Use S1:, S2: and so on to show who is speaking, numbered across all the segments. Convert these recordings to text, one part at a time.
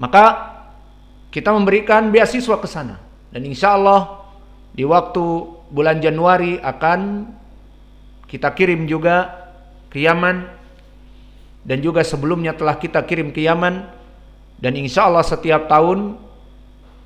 S1: Maka kita memberikan beasiswa ke sana, dan insya Allah di waktu bulan Januari akan kita kirim juga ke Yaman, dan juga sebelumnya telah kita kirim ke Yaman, dan insya Allah setiap tahun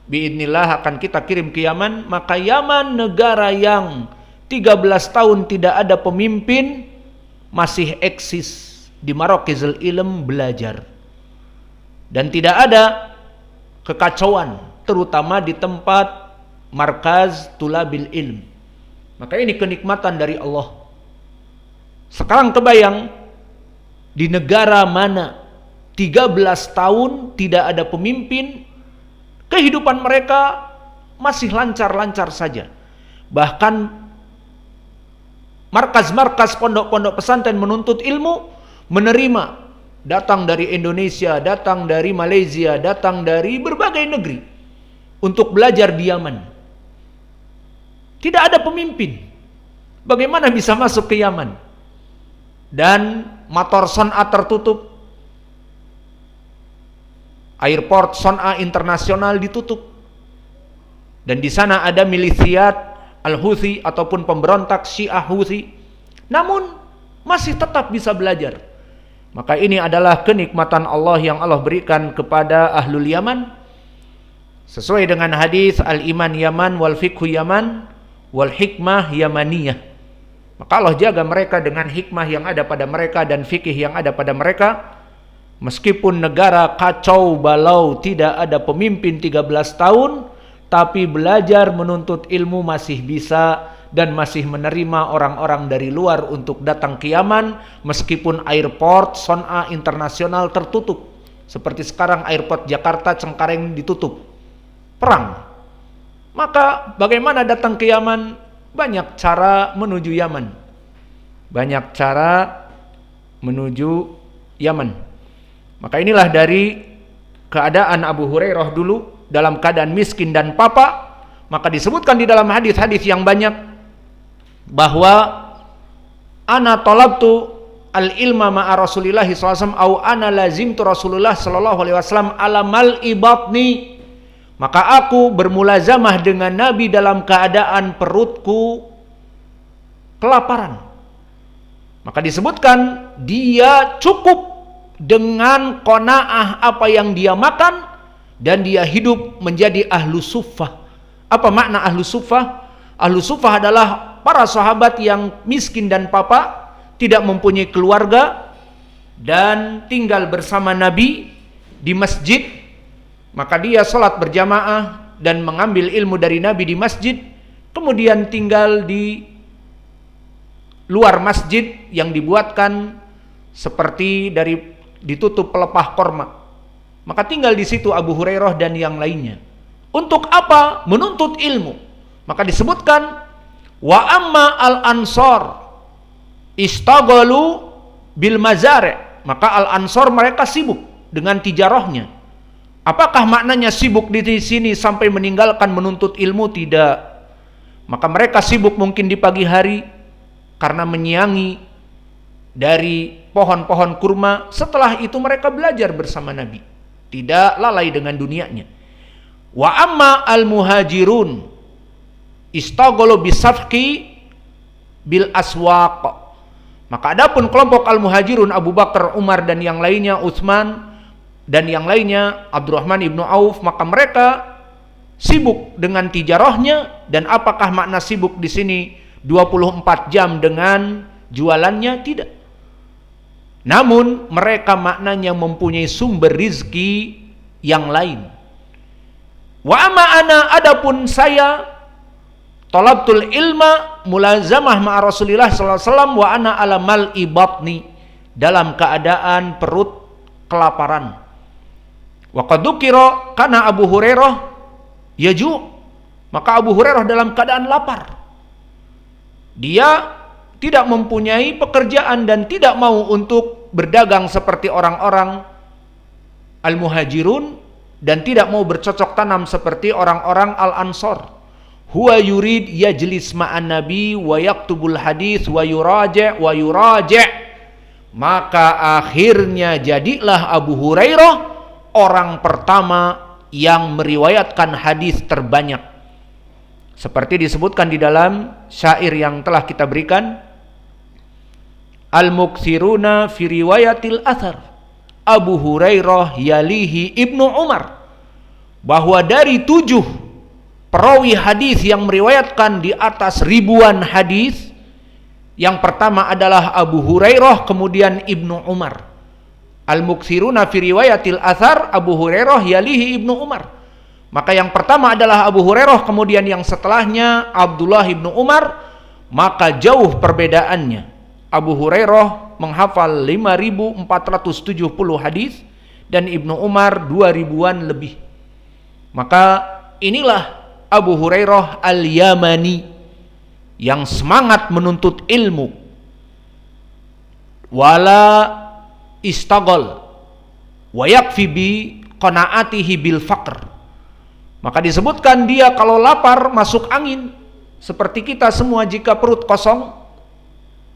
S1: biidznillah akan kita kirim ke Yaman. Maka Yaman, negara yang 13 tahun tidak ada pemimpin, masih eksis di Marokizul Ilm belajar, dan tidak ada kekacauan, terutama di tempat Markaz Tulabil Ilm. Maka ini kenikmatan dari Allah. Sekarang kebayang, di negara mana 13 tahun tidak ada pemimpin, kehidupan mereka masih lancar-lancar saja. Bahkan markas-markas pondok-pondok pesantren menuntut ilmu menerima datang dari Indonesia, datang dari Malaysia, datang dari berbagai negeri untuk belajar di Yaman. Tidak ada pemimpin. Bagaimana bisa masuk ke Yaman? Dan Mator Son'a tertutup, airport Son'a internasional ditutup, dan di sana ada milisiat Al-Houthi ataupun pemberontak Syiah Houthi, namun masih tetap bisa belajar. Maka ini adalah kenikmatan Allah yang Allah berikan kepada ahlul Yaman, sesuai dengan hadis al-iman Yaman wal fiqhu Yaman wal hikmah Yamaniyah. Maka Allah jaga mereka dengan hikmah yang ada pada mereka dan fikih yang ada pada mereka. Meskipun negara kacau balau, tidak ada pemimpin 13 tahun, tapi belajar menuntut ilmu masih bisa, dan masih menerima orang-orang dari luar untuk datang ke Yaman, meskipun airport Son'a internasional tertutup. Seperti sekarang airport Jakarta Cengkareng ditutup, perang. Maka bagaimana datang ke Yaman? Banyak cara menuju Yaman. Banyak cara menuju Yaman. Maka inilah dari keadaan Abu Hurairah dulu dalam keadaan miskin dan papa. Maka disebutkan di dalam hadis-hadis yang banyak bahwa ana talabtu al-ilma ma'a Rasulillah sallallahu alaihi wasallam au ana lazimtu Rasulullah sallallahu alaihi wasallam ala mal'i batni. Maka aku bermulazamah dengan Nabi dalam keadaan perutku kelaparan. Maka disebutkan dia cukup dengan qanaah apa yang dia makan, dan dia hidup menjadi ahlu suffah. Apa makna ahlu suffah? Ahlu suffah adalah para sahabat yang miskin dan papa, tidak mempunyai keluarga, dan tinggal bersama Nabi di masjid. Maka dia sholat berjamaah dan mengambil ilmu dari Nabi di masjid, kemudian tinggal di luar masjid yang dibuatkan seperti dari ditutup pelepah korma. Maka tinggal di situ Abu Hurairah dan yang lainnya. Untuk apa? Menuntut ilmu. Maka disebutkan wa amma al-ansar istaghalu bil mazari'. Maka al-ansar mereka sibuk dengan tijarahnya. Apakah maknanya sibuk di sini sampai meninggalkan menuntut ilmu? Tidak. Maka mereka sibuk mungkin di pagi hari karena menyiangi dari pohon-pohon kurma. Setelah itu mereka belajar bersama Nabi, tidak lalai dengan dunianya. Wa amma al-muhajirun istaghalu bisafqi bil aswaq. Maka adapun kelompok al-muhajirun, Abu Bakar, Umar dan yang lainnya, Utsman dan yang lainnya, Abdurrahman ibnu Auf, maka mereka sibuk dengan tijarahnya. Dan apakah makna sibuk di sini 24 jam dengan jualannya? Tidak. Namun mereka maknanya mempunyai sumber rizki yang lain. Wa amma ana, adapun saya, talabtul ilma mulazamah ma'a Rasulillah sallallahu alaihi wasallam wa ana ala mal'i batni, dalam keadaan perut kelaparan. Wa qad dzukira kana Abu Hurairah yaju', maka Abu Hurairah dalam keadaan lapar. Dia tidak mempunyai pekerjaan dan tidak mau untuk berdagang seperti orang-orang al-muhajirun, dan tidak mau bercocok tanam seperti orang-orang al-ansar. Huwa yurid yajlis ma'an nabi wa yaktubul hadis wa yuraja' wa yuraja'. Maka akhirnya jadilah Abu Hurairah orang pertama yang meriwayatkan hadis terbanyak. Seperti disebutkan di dalam syair yang telah kita berikan, al-muktsiruna fi riwayatil athar Abu Hurairah yalihi Ibnu Umar, bahwa dari 7 perawi hadis yang meriwayatkan di atas ribuan hadis, yang pertama adalah Abu Hurairah, kemudian Ibnu Umar. Al-muktsiruna fi riwayatil athar Abu Hurairah yalihi Ibnu Umar. Maka yang pertama adalah Abu Hurairah, kemudian yang setelahnya Abdullah Ibnu Umar. Maka jauh perbedaannya. Abu Hurairah menghafal 5.470 hadis dan Ibnu Umar 2.000-an lebih. Maka inilah Abu Hurairah al-Yamani yang semangat menuntut ilmu. Wala istagol wa yakfi bi qanaatihi bil faqr. Maka disebutkan dia kalau lapar masuk angin, seperti kita semua jika perut kosong,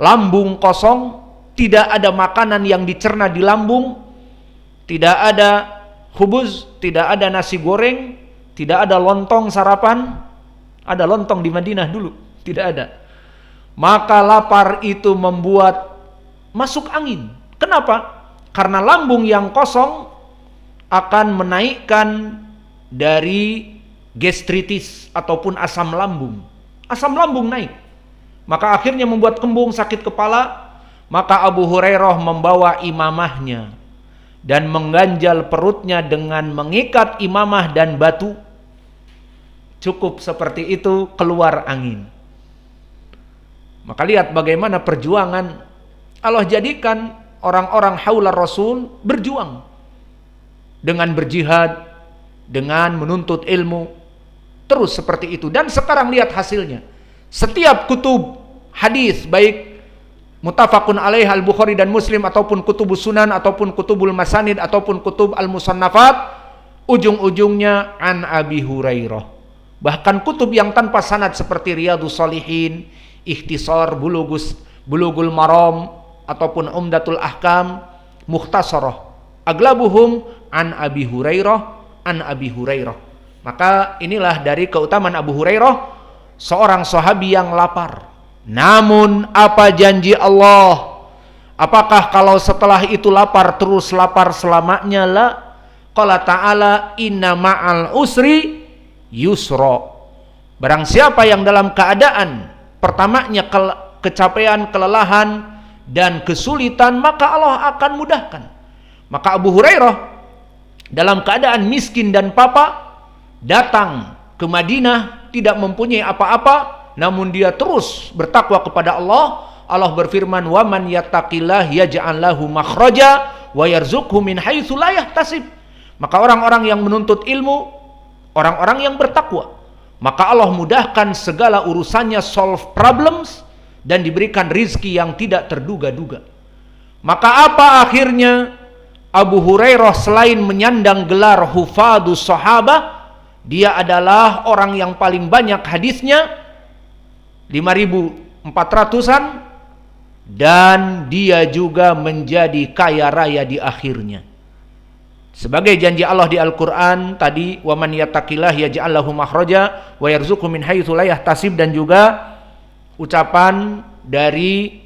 S1: lambung kosong, tidak ada makanan yang dicerna di lambung, tidak ada khubuz, tidak ada nasi goreng, tidak ada lontong sarapan. Ada lontong di Madinah dulu? Tidak ada. Maka lapar itu membuat masuk angin. Kenapa? Karena lambung yang kosong akan menaikkan dari gastritis ataupun asam lambung. Asam lambung naik, maka akhirnya membuat kembung, sakit kepala. Maka Abu Hurairah membawa imamahnya dan mengganjal perutnya dengan mengikat imamah dan batu. Cukup seperti itu keluar angin. Maka lihat bagaimana perjuangan Allah jadikan orang-orang haula Rasul berjuang dengan berjihad, dengan menuntut ilmu, terus seperti itu. Dan sekarang lihat hasilnya. Setiap kutub hadis, baik muttafaqun alaih al-Bukhari dan Muslim, ataupun kutubus sunan, ataupun kutubul masanid, ataupun kutub al-musannafat, ujung-ujungnya an Abi Hurairah. Bahkan kutub yang tanpa sanad seperti Riyadhus Shalihin, Ikhtisar Bulughul Maram, ataupun Umdatul Ahkam, Mukhtasarah, aglabuhum an Abi Hurairah, an Abi Hurairah. Maka inilah dari keutamaan Abu Hurairah, seorang sahabi yang lapar. Namun apa janji Allah? Apakah kalau setelah itu lapar terus lapar selamanya? La. Qala ta'ala inna ma'al usri yusra. Barang siapa yang dalam keadaan pertamanya kecapean, kelelahan dan kesulitan, maka Allah akan mudahkan. Maka Abu Hurairah dalam keadaan miskin dan papa datang ke Madinah, tidak mempunyai apa-apa, namun dia terus bertakwa kepada Allah. Allah berfirman, "Wa man yattaqillah yaj'al lahu makhraja wa yarzuqhu min haitsu la yahtasib." Maka orang-orang yang menuntut ilmu, orang-orang yang bertakwa, maka Allah mudahkan segala urusannya, solve problems, dan diberikan rizki yang tidak terduga-duga. Maka apa akhirnya? Abu Hurairah selain menyandang gelar hufadus sahabah, dia adalah orang yang paling banyak hadisnya, 5.400-an, dan dia juga menjadi kaya raya di akhirnya. Sebagai janji Allah di Al-Quran tadi, wa man yattaqillah yaj'al lahu makhraja wa yarzuqhu min haitsu la yahtasib, dan juga ucapan dari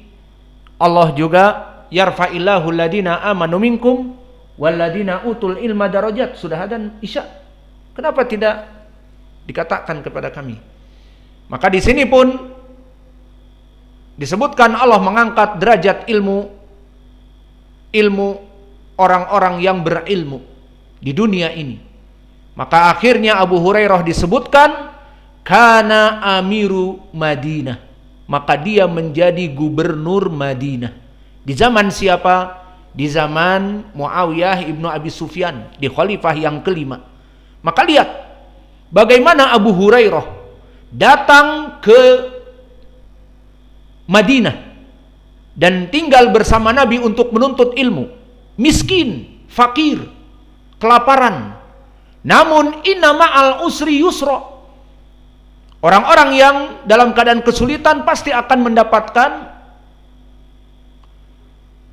S1: Allah juga, yarfa'illahu alladhina amanu minkum walladhina utul ilma darajat. Sudah adzan Isya, kenapa tidak dikatakan kepada kami? Maka di sini pun disebutkan Allah mengangkat derajat ilmu orang-orang yang berilmu di dunia ini. Maka akhirnya Abu Hurairah disebutkan kana amiru Madinah, maka dia menjadi gubernur Madinah. Di zaman siapa? Di zaman Muawiyah ibnu Abi Sufyan, di khalifah yang kelima. Maka lihat bagaimana Abu Hurairah datang ke Madinah dan tinggal bersama Nabi untuk menuntut ilmu. Miskin, fakir, kelaparan. Namun inna ma'al usri yusra. Orang-orang yang dalam keadaan kesulitan pasti akan mendapatkan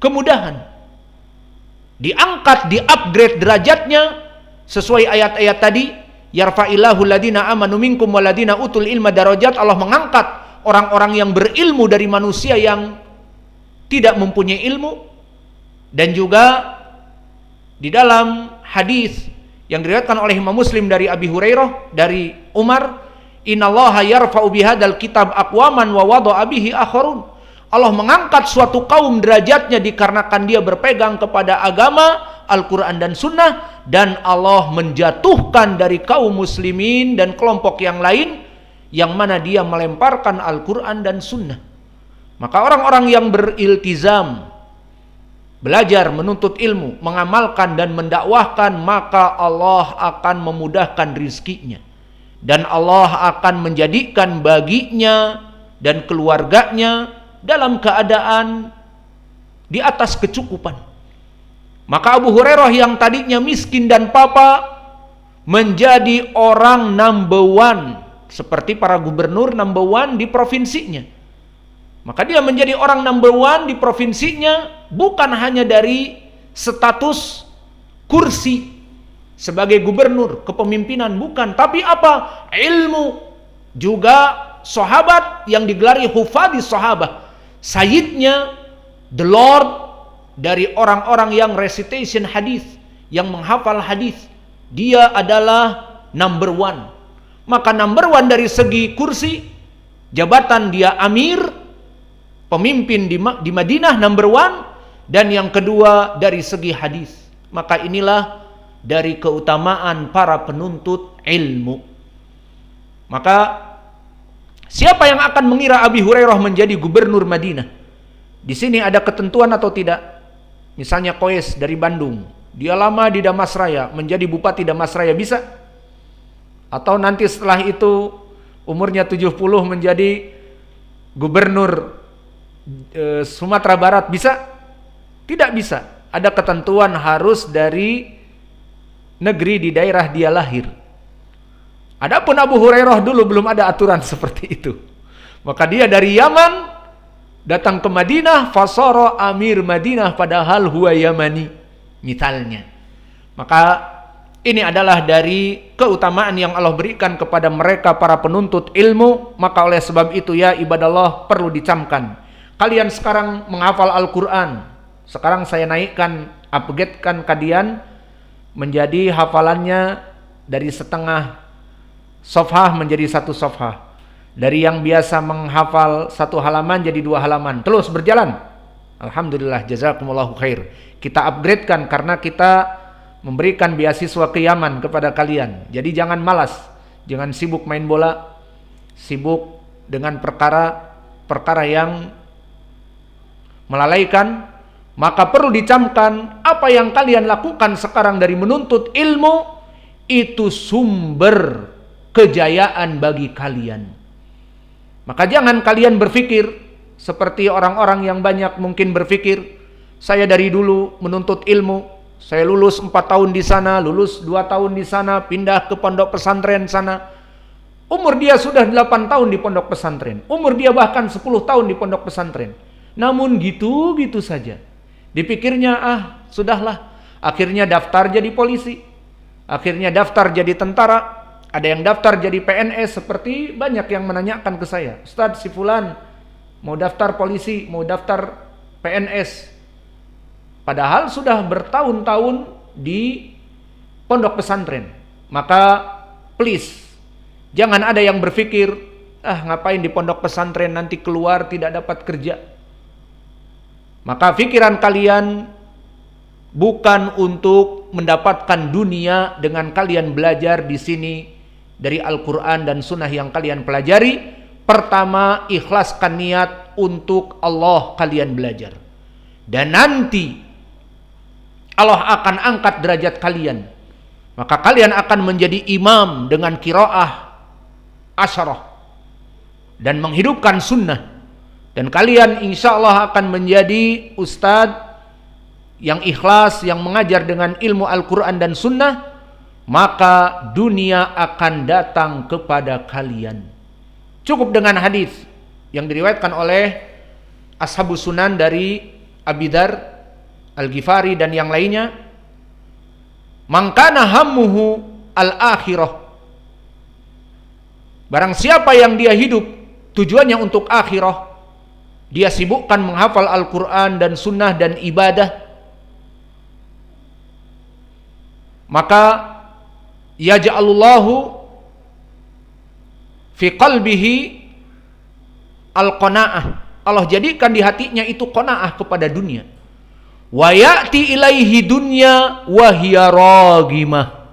S1: kemudahan. diangkat, di-upgrade derajatnya sesuai ayat-ayat tadi, yarfa'illahu alladhina amanu minkum waladhina utul ilma darajat. Allah mengangkat orang-orang yang berilmu dari manusia yang tidak mempunyai ilmu. Dan juga di dalam hadis yang diriwayatkan oleh Imam Muslim dari Abi Hurairah, dari Umar, innallaha yarfa'u bihadzal kitab aqwaman wa wada'a bihi akharun. Allah mengangkat suatu kaum derajatnya dikarenakan dia berpegang kepada agama Al-Quran dan Sunnah, dan Allah menjatuhkan dari kaum muslimin dan kelompok yang lain yang mana dia melemparkan Al-Quran dan Sunnah. Maka orang-orang yang beriltizam, belajar, menuntut ilmu, mengamalkan dan mendakwahkan, maka Allah akan memudahkan rizkinya, dan Allah akan menjadikan baginya dan keluarganya dalam keadaan di atas kecukupan. Maka Abu Hurairah yang tadinya miskin dan papa menjadi orang number one, seperti para gubernur number one di provinsinya. Maka dia menjadi orang number one di provinsinya bukan hanya dari status kursi sebagai gubernur, kepemimpinan, bukan, tapi apa? Ilmu. Juga sahabat yang digelari hufadis sahabah, sayyidnya, the lord dari orang-orang yang recitation hadis, yang menghafal hadis, dia adalah number one. Maka number one dari segi kursi, jabatan dia amir, pemimpin di Madinah number one, dan yang kedua dari segi hadis. Maka inilah dari keutamaan para penuntut ilmu. Maka siapa yang akan mengira Abi Hurairah menjadi gubernur Madinah? Di sini ada ketentuan atau tidak? Misalnya Qais dari Bandung, dia lama di Damasraya, menjadi bupati Damasraya, bisa? Atau nanti setelah itu umurnya 70 menjadi gubernur Sumatera Barat, bisa? Tidak bisa. Ada ketentuan harus dari negeri di daerah dia lahir. Adapun Abu Hurairah dulu belum ada aturan seperti itu. Maka dia dari Yaman datang ke Madinah, fasara amir Madinah padahal huwa Yamani, misalnya. Maka ini adalah dari keutamaan yang Allah berikan kepada mereka para penuntut ilmu. Maka oleh sebab itu ya ibadallah, perlu dicamkan. Kalian sekarang menghafal Al-Quran. Sekarang saya naikkan, upgradekan kalian menjadi hafalannya dari setengah safhah menjadi satu safhah. Dari yang biasa menghafal satu halaman jadi 2 halaman. Terus berjalan. Alhamdulillah, jazakumullahu khair. Kita upgradekan karena kita memberikan beasiswa ke Yaman kepada kalian. Jadi jangan malas, jangan sibuk main bola, sibuk dengan perkara yang melalaikan. Maka perlu dicamkan, apa yang kalian lakukan sekarang dari menuntut ilmu itu sumber kejayaan bagi kalian. Maka jangan kalian berpikir seperti orang-orang yang banyak mungkin berpikir, saya dari dulu menuntut ilmu, saya lulus 4 tahun di sana, lulus 2 tahun di sana, pindah ke pondok pesantren sana. Umur dia sudah 8 tahun di pondok pesantren, umur dia bahkan 10 tahun di pondok pesantren. Namun gitu-gitu saja. Dipikirnya, sudahlah. Akhirnya daftar jadi polisi, akhirnya daftar jadi tentara, ada yang daftar jadi PNS, seperti banyak yang menanyakan ke saya, Ustadz si fulan mau daftar polisi, mau daftar PNS. Padahal sudah bertahun-tahun di pondok pesantren. Maka please, jangan ada yang berpikir, ngapain di pondok pesantren nanti keluar tidak dapat kerja. Maka pikiran kalian bukan untuk mendapatkan dunia dengan kalian belajar di sini dari Al-Quran dan Sunnah yang kalian pelajari. Pertama, ikhlaskan niat untuk Allah kalian belajar. Dan nanti Allah akan angkat derajat kalian. Maka kalian akan menjadi imam dengan qiraah asyarah dan menghidupkan sunnah. Dan kalian insya Allah akan menjadi ustadz yang ikhlas, yang mengajar dengan ilmu Al-Quran dan Sunnah. Maka dunia akan datang kepada kalian. Cukup dengan hadis yang diriwayatkan oleh Ashabus Sunan dari Abi Dzar Al-Ghifari dan yang lainnya, man kana hammuhu al-akhirah, barang siapa yang dia hidup tujuannya untuk akhirah, dia sibukkan menghafal Al-Quran dan sunnah dan ibadah, maka yaj'alullahu fi qalbihi al-qanaah, Allah jadikan di hatinya itu qanaah kepada dunia. Wa ya'ti ilaihi dunya wa hiya ragimah,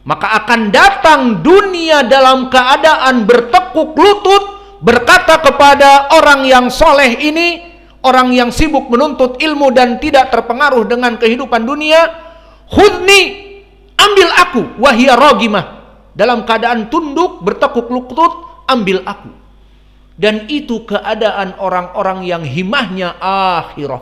S1: maka akan datang dunia dalam keadaan bertekuk lutut, berkata kepada orang yang soleh ini, orang yang sibuk menuntut ilmu dan tidak terpengaruh dengan kehidupan dunia, khudni, ambil aku, wahia rogimah, dalam keadaan tunduk bertekuk lutut, ambil aku. Dan itu keadaan orang-orang yang himahnya akhirah.